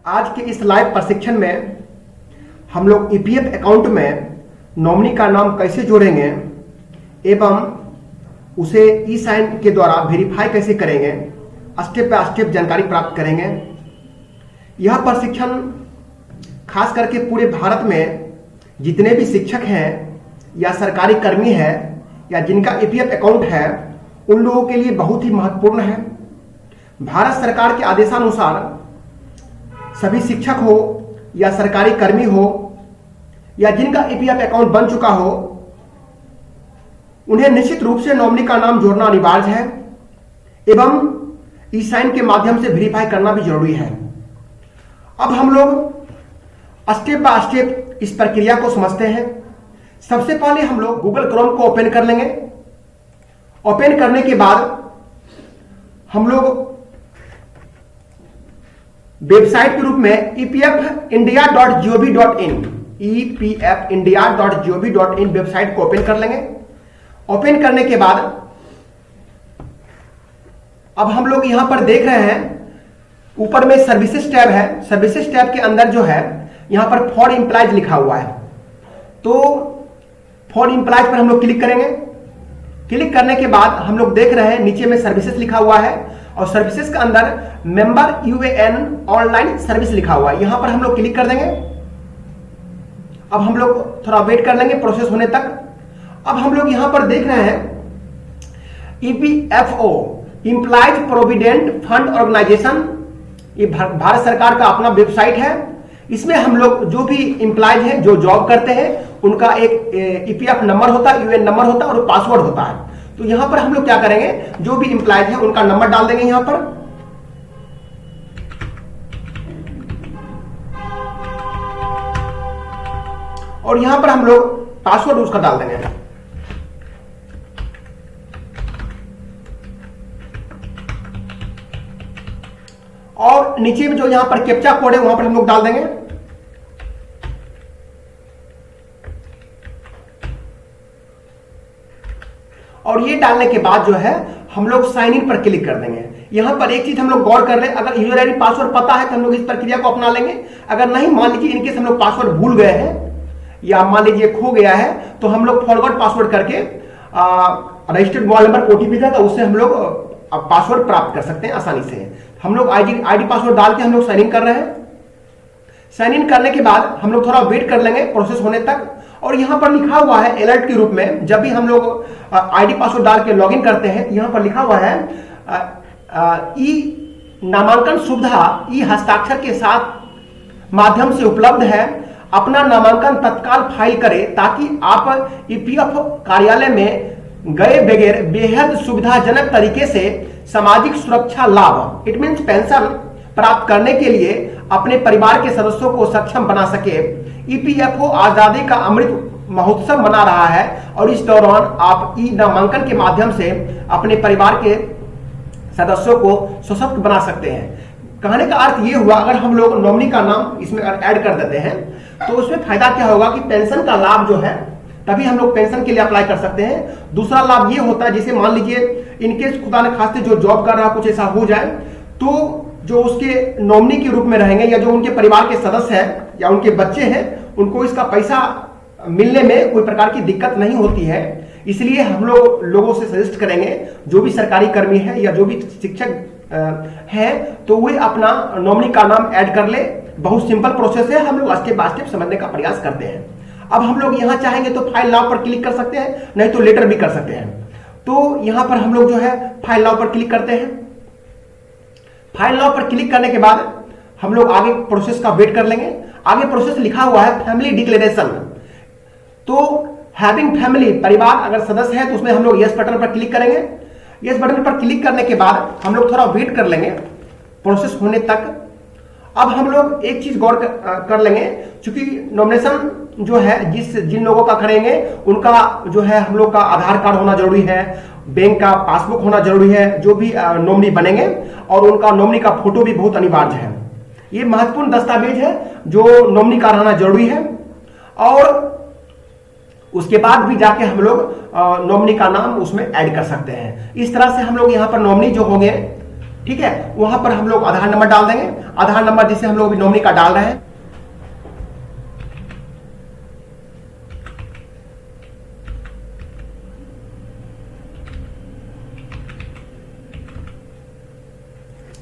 आज के इस लाइव प्रशिक्षण में हम लोग ईपीएफ अकाउंट में नॉमिनी का नाम कैसे जोड़ेंगे एवं उसे ई साइन के द्वारा वेरीफाई कैसे करेंगे, स्टेप बाय स्टेप जानकारी प्राप्त करेंगे। यह प्रशिक्षण खास करके पूरे भारत में जितने भी शिक्षक हैं या सरकारी कर्मी हैं या जिनका ईपीएफ अकाउंट है उन लोगों के लिए बहुत ही महत्वपूर्ण है। भारत सरकार के आदेशानुसार सभी शिक्षक हो या सरकारी कर्मी हो या जिनका ईपीएफ अकाउंट बन चुका हो, उन्हें निश्चित रूप से नॉमिनी का नाम जोड़ना अनिवार्य है एवं ई साइन के माध्यम से वेरीफाई करना भी जरूरी है। अब हम लोग स्टेप बाय स्टेप इस प्रक्रिया को समझते हैं। सबसे पहले हम लोग गूगल क्रोम को ओपन कर लेंगे। ओपन करने के बाद हम लोग वेबसाइट के रूप में epfindia.gov.in वेबसाइट को ओपन कर लेंगे। ओपन करने के बाद अब हम लोग यहां पर देख रहे हैं ऊपर में सर्विसेज टैब है। सर्विसेज टैब के अंदर जो है यहां पर फॉर एम्प्लॉयज लिखा हुआ है, तो फॉर एम्प्लॉयज पर हम लोग क्लिक करेंगे। क्लिक करने के बाद हम लोग देख रहे हैं नीचे में सर्विसेज लिखा हुआ है और सर्विसेज के अंदर मेंबर यूएएन ऑनलाइन सर्विस लिखा हुआ है। यहां पर हम लोग क्लिक कर देंगे। अब हम लोग थोड़ा वेट कर लेंगे प्रोसेस होने तक। अब हम लोग यहां पर देख रहे हैं EPFO employees provident fund organisation, ये भारत सरकार का अपना वेबसाइट है। इसमें हम लोग जो भी एम्प्लॉयज हैं जो जॉब करते हैं उनका एक ईपीएफ नंबर होता है, यूएएन नंबर होता है और पासवर्ड होता है। तो यहां पर हम लोग क्या करेंगे, जो भी एम्प्लॉयज हैं उनका नंबर डाल देंगे यहां पर। और यहां पर हम लोग पासवर्ड उसका डाल देंगे। और नीचे में जो यहां पर कैप्चा कोड है वहां पर हम लोग डाल देंगे। और ये डालने के बाद जो है हम लोग साइन इन पर क्लिक कर देंगे। यहां पर एक चीज हम लोग गौर कर रहे हैं, अगर यूजर आईडी पासवर्ड पता है तो हम लोग इस प्रक्रिया को अपना लेंगे। अगर नहीं, मान लीजिए इनकेस हम लोग पासवर्ड भूल गए हैं या मान लीजिए खो गया है, तो हम लोग फॉरगॉट पासवर्ड करके रजिस्टर्ड मोबाइल नंबर ओटीपी था तो उससे हम लोग पासवर्ड प्राप्त कर सकते हैं आसानी से। हम लोग आईडी पासवर्ड डाल के हम लोग साइन इन कर रहे हैं। साइन इन करने के बाद हम लोग थोड़ा वेट कर लेंगे प्रोसेस होने तक। और यहां पर लिखा हुआ है अलर्ट के रूप में, जब भी हम लोग आईडी पासवर्ड डाल के लॉगिन करते हैं, यहां पर लिखा हुआ है ई नामांकन सुविधा ई हस्ताक्षर के साथ माध्यम से उपलब्ध है। अपना नामांकन तत्काल फाइल करें ताकि आप ईपीएफ कार्यालय में गए बगैर बेहद सुविधाजनक तरीके से सामाजिक सुरक्षा लाभ, इट मीन्स पेंशन प्राप्त करने के लिए अपने परिवार के सदस्यों को सक्षम बना सके। ईपीएफओ आजादी का अमृत महोत्सव मना रहा है और इस दौरान आप ई नामांकन के माध्यम से अपने परिवार के सदस्यों को सशक्त बना सकते हैं। कहने का अर्थ ये हुआ, अगर हम लोग नॉमिनी का नाम इसमें ऐड कर देते हैं तो उसमें फायदा क्या होगा कि पेंशन का लाभ जो है तभी हम लोग पेंशन के लिए अप्लाई कर सकते हैं। दूसरा लाभ ये होता है, जैसे मान लीजिए इनकेस खुदा न खास्ते जो जॉब कर रहा कुछ ऐसा हो जाए तो जो उसके नॉमिनी के रूप में रहेंगे या जो उनके परिवार के सदस्य हैं या उनके बच्चे हैं उनको इसका पैसा मिलने में कोई प्रकार की दिक्कत नहीं होती है। इसलिए हम लोग लोगों से सजेस्ट करेंगे, जो भी सरकारी कर्मी है या जो भी शिक्षक है तो वे अपना नॉमिनी का नाम ऐड कर ले। बहुत सिंपल प्रोसेस है, हम लोग स्टेप बाय स्टेप समझने का प्रयास करते हैं। अब हम लोग यहां चाहेंगे तो फाइल नाउ पर क्लिक कर सकते हैं, नहीं तो लेटर भी कर सकते हैं। तो यहां पर हम लोग जो है फाइल नाउ पर क्लिक करते हैं। फाइल नाउ पर क्लिक करने के बाद हम लोग आगे प्रोसेस का वेट कर लेंगे। आगे प्रोसेस लिखा हुआ है फैमिली डिक्लेरेशन, तो हैविंग फैमिली, परिवार अगर सदस्य है तो उसमें हम लोग यस बटन पर क्लिक करेंगे। यस बटन पर क्लिक करने के बाद हम लोग थोड़ा वेट कर लेंगे प्रोसेस होने तक। अब हम लोग एक चीज गौर कर लेंगे, क्योंकि नॉमिनेशन जो है जिन लोगों का करेंगे उनका जो है हम लोग का आधार कार्ड होना जरूरी है, बैंक का पासबुक होना जरूरी है, जो भी नॉमिनी बनेंगे, और उनका नॉमिनी का फोटो भी बहुत अनिवार्य है। ये महत्वपूर्ण दस्तावेज है जो नॉमिनी का रहना जरूरी है। और उसके बाद भी जाके हम लोग नॉमिनी का नाम उसमें ऐड कर सकते हैं। इस तरह से हम लोग यहाँ पर नॉमिनी जो होंगे, ठीक है, वहां पर हम लोग आधार नंबर डाल देंगे, आधार नंबर जिसे हम लोग नॉमिनी का डाल रहे हैं।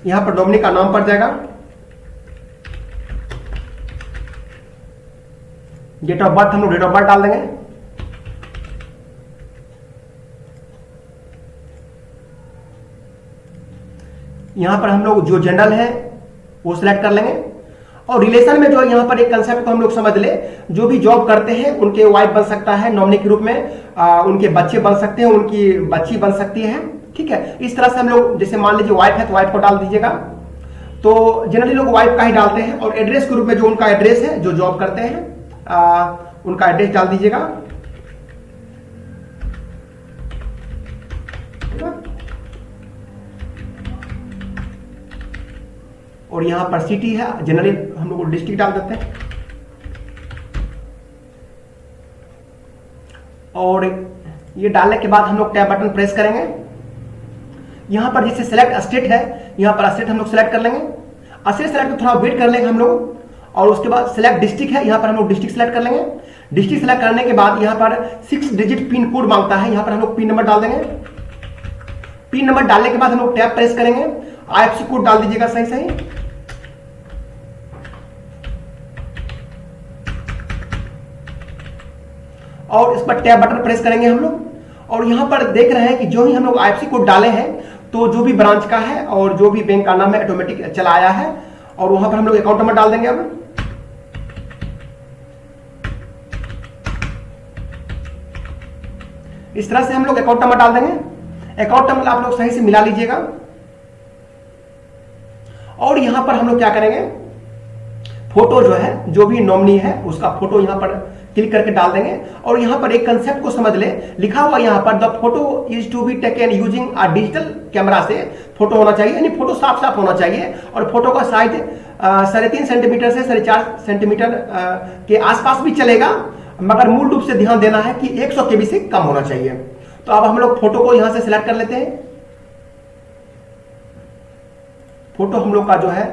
यहां पर नॉमिनी का नाम पड़ जाएगा, डेट ऑफ बर्थ हम लोग डेट ऑफ बर्थ डाल देंगे। यहां पर हम लोग जो जनरल है वो सिलेक्ट कर लेंगे। और रिलेशन में जो है यहां पर एक कंसेप्ट को हम लोग समझ ले, जो भी जॉब करते हैं उनके वाइफ बन सकता है नॉमिनी के रूप में, उनके बच्चे बन सकते हैं, उनकी बच्ची बन सकती है, ठीक है। इस तरह से हम लोग, जैसे मान लीजिए वाइफ है तो वाइफ को डाल दीजिएगा, तो जनरली लोग वाइफ का ही डालते हैं। और एड्रेस के रूप में जो उनका एड्रेस है, जो जॉब करते हैं उनका एड्रेस डाल दीजिएगा। और यहां पर सिटी है, जनरली हम लोग डिस्ट्रिक्ट डाल देते हैं। और ये डालने के बाद हम लोग टैब बटन प्रेस करेंगे। यहां पर जैसे सेलेक्ट स्टेट है, यहां पर स्टेट हम लोग सेलेक्ट कर लेंगे। स्टेट सेलेक्ट तो थोड़ा वेट कर लेंगे हम लोग। और उसके बाद सेलेक्ट डिस्ट्रिक्ट है, यहां पर हम लोग डिस्ट्रिक्ट सेलेक्ट कर लेंगे। डिस्ट्रिक्ट सेलेक्ट करने के बाद यहां पर 6 डिजिट पिन कोड मांगता है, यहां पर हम लोग पिन नंबर डाल देंगे। पिन नंबर डालने के बाद हम लोग टैब प्रेस करेंगे, आईएफएससी कोड डाल दीजिएगा सही सही। और इस पर टैब बटन प्रेस करेंगे हम लोग। और यहां पर देख रहे हैं कि जो ही हम लोग आईएफएससी कोड डाले हैं, तो जो भी ब्रांच का है और जो भी बैंक का नाम है ऑटोमेटिक चला आया है। और वहां पर हम लोग अकाउंट नंबर डाल देंगे। अब इस तरह से हम लोग अकाउंट नंबर डाल देंगे। अकाउंट नंबर आप लोग सही से मिला लीजिएगा। और यहां पर हम लोग क्या करेंगे, फोटो जो है, जो भी नॉमिनी है उसका फोटो यहां पर क्लिक करके डाल देंगे। और यहां पर एक कंसेप्ट को समझ ले, लिखा हुआ यहां पर the photo is to be taken using a digital camera से फोटो होना चाहिए, यानी फोटो साफ साफ होना चाहिए। और फोटो का साइज 3.5 सेंटीमीटर से 4.5 सेंटीमीटर के आसपास भी चलेगा, मगर मूल रूप से ध्यान देना है कि 100 KB से कम होना चाहिए। तो अब हम लोग फोटो को यहां से सिलेक्ट कर लेते हैं। फोटो हम लोग का जो है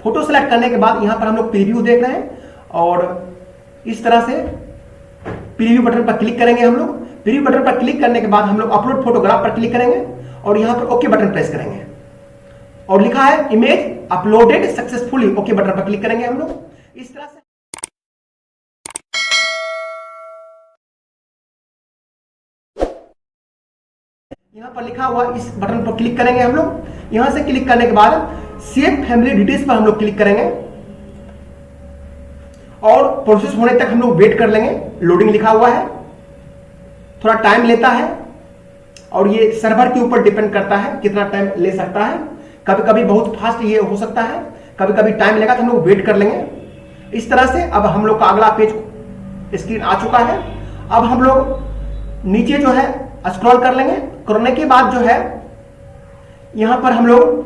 फोटो सेलेक्ट करने के बाद यहां पर हम लोग प्रीव्यू देख रहे हैं। और इस तरह से प्रीव्यू बटन पर क्लिक करेंगे हम लोग। प्रीव्यू बटन पर क्लिक करने के बाद हम लोग अपलोड फोटोग्राफ पर क्लिक करेंगे और यहां पर ओके बटन प्रेस करेंगे। और लिखा है image uploaded successfully, okay button पर क्लिक करेंगे हम लोग। इस तरह से यहां पर लिखा हुआ इस बटन पर क्लिक करेंगे हम लोग। यहां से क्लिक करने के बाद सेव फैमिली डिटेल्स पर हम लोग क्लिक करेंगे। और प्रोसेस होने तक हम लोग वेट कर लेंगे। लोडिंग लिखा हुआ है, थोड़ा टाइम लेता है और ये सर्वर के ऊपर डिपेंड करता है कितना टाइम ले सकता है। कभी कभी बहुत फास्ट ये हो सकता है, कभी कभी टाइम लेगा, तो हम लोग वेट कर लेंगे। इस तरह से अब हम लोग का अगला पेज स्क्रीन आ चुका है। अब हम लोग नीचे जो है स्क्रॉल कर लेंगे। करने के बाद जो है यहां पर हम लोग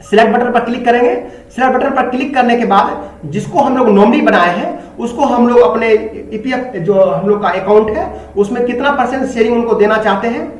सिलेक्ट बटन पर क्लिक करेंगे। सिलेक्ट बटन पर क्लिक करने के बाद जिसको हम लोग नॉमिनी बनाए हैं उसको हम लोग अपने ईपीएफ जो हम लोग का अकाउंट है उसमें कितना % शेयरिंग उनको देना चाहते हैं।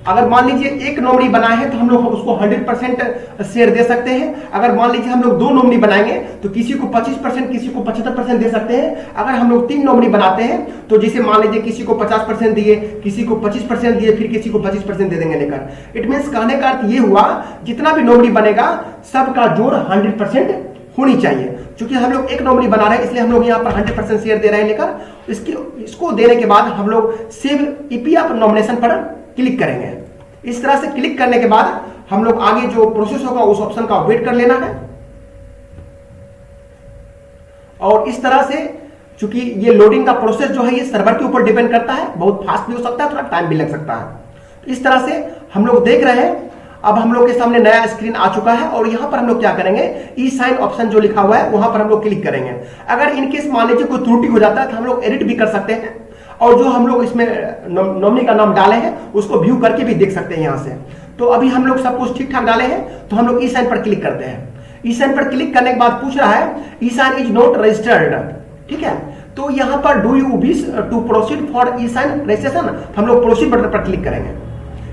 अगर मान लीजिए एक नॉमिनी बनाए हैं तो हम लोग उसको 100% शेयर दे सकते हैं। अगर मान लीजिए हम लोग 2 नॉमिनी बनाएंगे तो किसी को 25%, किसी को 75% दे सकते हैं। अगर हम लोग 3 नॉमिनी बनाते हैं तो जैसे मान लीजिए किसी को 50% दिए, किसी को 25% दिए, फिर किसी को 25% दे देंगे लेकर। इट मीन्स कहने का अर्थ ये हुआ जितना भी नॉमिनी बनेगा सबका जोड़ 100% होनी चाहिए। क्योंकि हम लोग एक नॉमिनी बना रहे हैं इसलिए हम लोग यहाँ पर 100% शेयर दे रहे हैं लेकर। इसको देने के बाद हम लोग सेव ईपीएफ नॉमिनेशन पर क्लिक करेंगे। इस तरह से क्लिक करने के बाद हम लोग आगे जो प्रोसेस होगा उस ऑप्शन का वेट कर लेना है। और इस तरह से चूंकि ये लोडिंग का प्रोसेस जो है ये सर्वर के ऊपर डिपेंड करता है, बहुत फास्ट भी हो सकता है, थोड़ा टाइम भी लग सकता है। इस तरह से हम लोग देख रहे हैं। अब हम लोग के सामने नया स्क्रीन आ चुका है और यहां पर हम लोग क्या करेंगे, ई साइन ऑप्शन जो लिखा हुआ है वहां पर हम लोग क्लिक करेंगे। अगर इनकेस मान लीजिए कोई त्रुटि हो जाता है तो हम लोग एडिट भी कर सकते हैं और जो हम लोग इसमें नॉमिनी का नाम डाले हैं उसको व्यू करके भी देख सकते हैं यहां से। तो अभी हम लोग सब कुछ ठीक ठाक डाले हैं तो हम लोग ई साइन पर क्लिक करते हैं। ई साइन पर क्लिक करने के बाद पूछ रहा है e sign is not registered, ठीक है। तो यहां पर do you wish to proceed for e sign registration, हम लोग प्रोसीड बटन पर क्लिक करेंगे।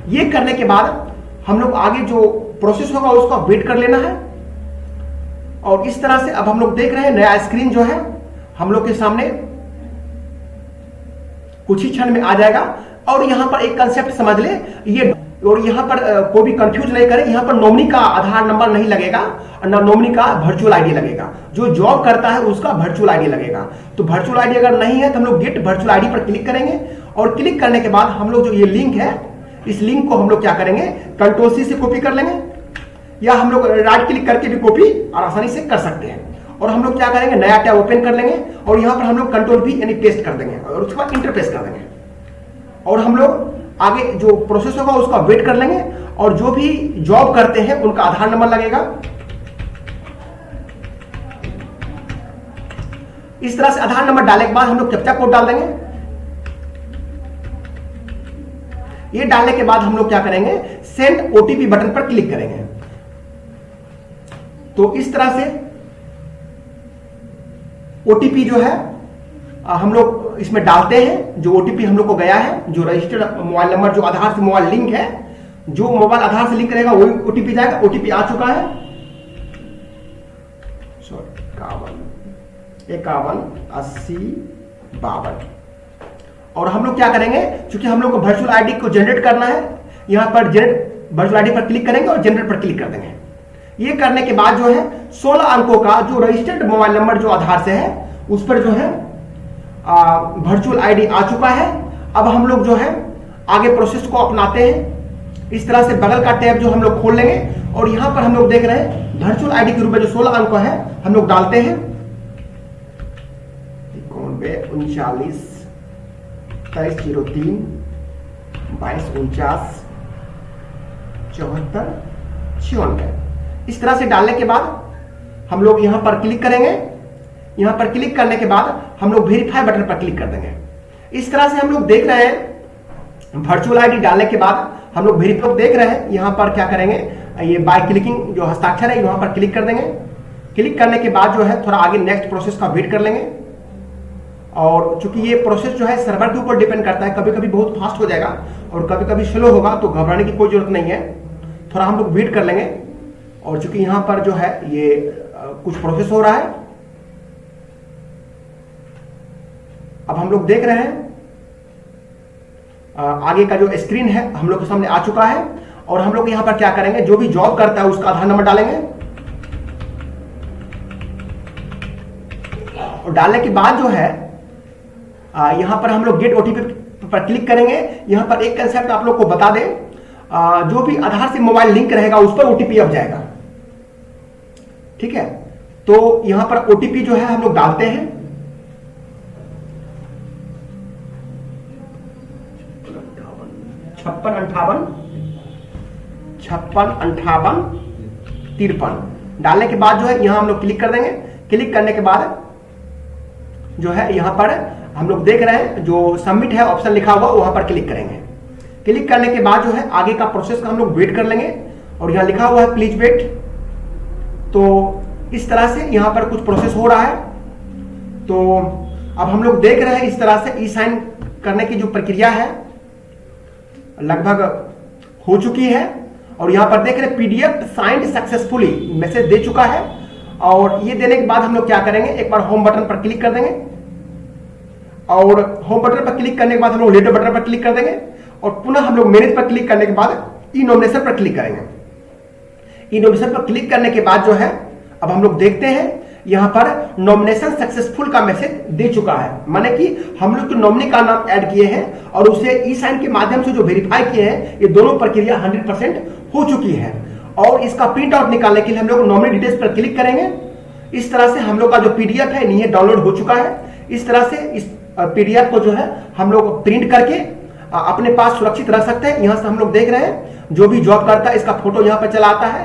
ये करने के बाद हम लोग आगे जो प्रोसेस होगा उसका वेट कर लेना है। और इस तरह से अब हम लोग देख रहे हैं नया स्क्रीन जो है हम लोग के सामने कुछ ही क्षण में आ जाएगा। और यहां पर एक कंसेप्ट समझ ले, ये और यहां पर कोई भी कंफ्यूज नहीं करे, यहां पर नॉमिनी का आधार नंबर नहीं लगेगा और ना नॉमिनी का वर्चुअल आईडी लगेगा। जो जॉब करता है उसका वर्चुअल आईडी लगेगा। तो वर्चुअल आईडी अगर नहीं है तो हम लोग गेट वर्चुअल आईडी पर क्लिक करेंगे। और क्लिक करने के बाद हम लोग जो ये लिंक है, इस लिंक को हम लोग क्या करेंगे, कंट्रोल सी से कॉपी कर लेंगे, या हम लोग राइट क्लिक करके भी कॉपी और आसानी से कर सकते हैं। और हम लोग क्या करेंगे, नया टैब ओपन कर लेंगे और यहां पर हम लोग कंट्रोल भी यानी पेस्ट कर देंगे और उसके बाद इंटर पेस्ट कर देंगे। और हम लोग आगे जो प्रोसेस होगा उसका वेट कर लेंगे। और जो भी जॉब करते हैं उनका आधार नंबर लगेगा। इस तरह से आधार नंबर डालने के बाद हम लोग कैप्चा कोड डाल देंगे। ये डालने के बाद हम लोग क्या करेंगे, सेंड ओटीपी बटन पर क्लिक करेंगे। तो इस तरह से ओटीपी जो है हम लोग इसमें डालते हैं। जो ओटीपी हम लोग को गया है, जो रजिस्टर्ड मोबाइल नंबर जो आधार से मोबाइल लिंक है, जो मोबाइल आधार से लिंक रहेगा वही ओटीपी जाएगा। ओटीपी आ चुका है, 51 80 52। और हम लोग क्या करेंगे, क्योंकि हम लोग को वर्चुअल आईडी को जनरेट करना है, यहां पर जनरेट वर्चुअल आईडी पर क्लिक करेंगे और जनरेट पर क्लिक कर देंगे। ये करने के बाद जो है 16 अंकों का जो रजिस्टर्ड मोबाइल नंबर जो आधार से है उस पर जो है वर्चुअल आईडी आ चुका है। अब हम लोग जो है आगे प्रोसेस को अपनाते हैं। इस तरह से बगल का टैब जो हम लोग खोल लेंगे और यहां पर हम लोग देख रहे हैं वर्चुअल आईडी के रूप में जो 16 अंक है हम लोग डालते हैं, 39 2303 2249 74 96। इस तरह से डालने के बाद हम लोग यहां पर क्लिक करेंगे। यहां पर क्लिक करने के बाद हम लोग वेरीफाई बटन पर क्लिक कर देंगे। इस तरह से हम लोग देख रहे हैं वर्चुअल आईडी डालने के बाद हम लोग वेरीफाई देख रहे हैं। यहां पर क्या करेंगे, ये बाय क्लिकिंग जो हस्ताक्षर है यहां पर क्लिक कर देंगे। क्लिक करने के बाद जो है थोड़ा आगे नेक्स्ट प्रोसेस का वेट कर लेंगे। और चूंकि ये प्रोसेस जो है सर्वर के ऊपर डिपेंड करता है, कभी कभी बहुत फास्ट हो जाएगा और कभी कभी स्लो होगा, तो घबराने की कोई जरूरत नहीं है, थोड़ा हम लोग वेट कर लेंगे। और चूंकि यहां पर जो है ये कुछ प्रोसेस हो रहा है, अब हम लोग देख रहे हैं आगे का जो स्क्रीन है हम लोग के सामने आ चुका है। और हम लोग यहां पर क्या करेंगे, जो भी जॉब करता है उसका आधार नंबर डालेंगे। और डालने के बाद जो है यहां पर हम लोग गेट ओटीपी पर क्लिक करेंगे। यहां पर एक कंसेप्ट आप लोग को बता दें, जो भी आधार से मोबाइल लिंक रहेगा उस पर ओटीपी अब जाएगा, ठीक है। तो यहां पर ओटीपी जो है हम लोग डालते हैं। 56 58 53 डालने के बाद जो है यहां हम लोग क्लिक कर देंगे। क्लिक करने के बाद जो है यहां पर हम लोग देख रहे हैं जो सबमिट है ऑप्शन लिखा हुआ, वहां पर क्लिक करेंगे। क्लिक करने के बाद जो है आगे का प्रोसेस का हम लोग वेट कर लेंगे। और यहां लिखा हुआ है प्लीज वेट। तो इस तरह से यहां पर कुछ प्रोसेस हो रहा है। तो अब हम लोग देख रहे हैं इस तरह से ई साइन करने की जो प्रक्रिया है लगभग हो चुकी है। और यहां पर देख रहे हैं पीडीएफ साइंड सक्सेसफुली मैसेज दे चुका है। और ये देने के बाद हम लोग क्या करेंगे, एक बार होम बटन पर क्लिक कर देंगे। और होम बटन पर क्लिक करने के बाद हम लोग लेटर बटन पर क्लिक कर देंगे। और पुनः हम लोग मैनेज पर क्लिक करने के बाद ई नॉमिनेशन पर क्लिक करेंगे। ई नॉमिनेशन पर क्लिक करने के बाद जो है अब हम लोग देखते हैं यहां पर नॉमिनेशन सक्सेसफुल का मैसेज दे चुका है, माने कि हम लोग तो नॉमिनी का नाम ऐड किए हैं और उसे ई साइन के माध्यम से जो वेरीफाई किए हैं, ये दोनों प्रक्रिया 100% हो चुकी है। और इसका प्रिंट आउट निकालने के लिए हम लोग नॉमिनी डिटेल्स पर क्लिक करेंगे। इस तरह से हम लोग का जो पीडीएफ है ये डाउनलोड हो चुका है। इस तरह से इस पीडीएफ को जो है हम लोग प्रिंट करके अपने पास सुरक्षित रख सकते हैं। यहां से हम लोग देख रहे हैं जो भी जॉब करता है इसका फोटो यहां पर चला आता है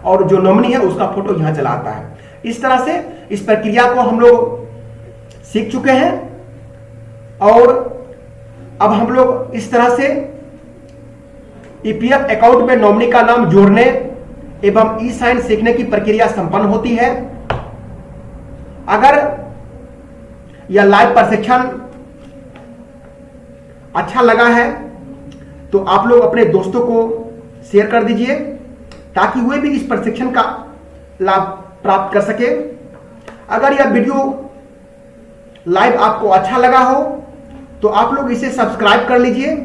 और जो नॉमिनी है उसका फोटो यहां चला आता है। इस तरह से इस प्रक्रिया को हम लोग सीख चुके हैं। और अब हम लोग इस तरह से ईपीएफ अकाउंट में नॉमिनी का नाम जोड़ने एवं ई साइन सीखने की प्रक्रिया संपन्न होती है। अगर यह लाइव प्रशिक्षण अच्छा लगा है तो आप लोग अपने दोस्तों को शेयर कर दीजिए ताकि वे भी इस प्रशिक्षण का लाभ प्राप्त कर सके। अगर यह वीडियो लाइव आपको अच्छा लगा हो तो आप लोग इसे सब्सक्राइब कर लीजिए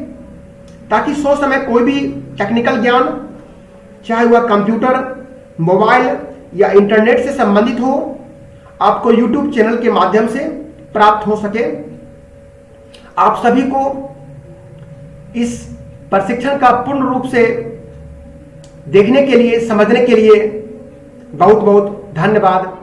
ताकि सो समय कोई भी टेक्निकल ज्ञान, चाहे वह कंप्यूटर, मोबाइल या इंटरनेट से संबंधित हो, आपको YouTube चैनल के माध्यम से प्राप्त हो सके। आप सभी को इस प्रशिक्षण का पूर्ण रूप से देखने के लिए, समझने के लिए बहुत बहुत धन्यवाद।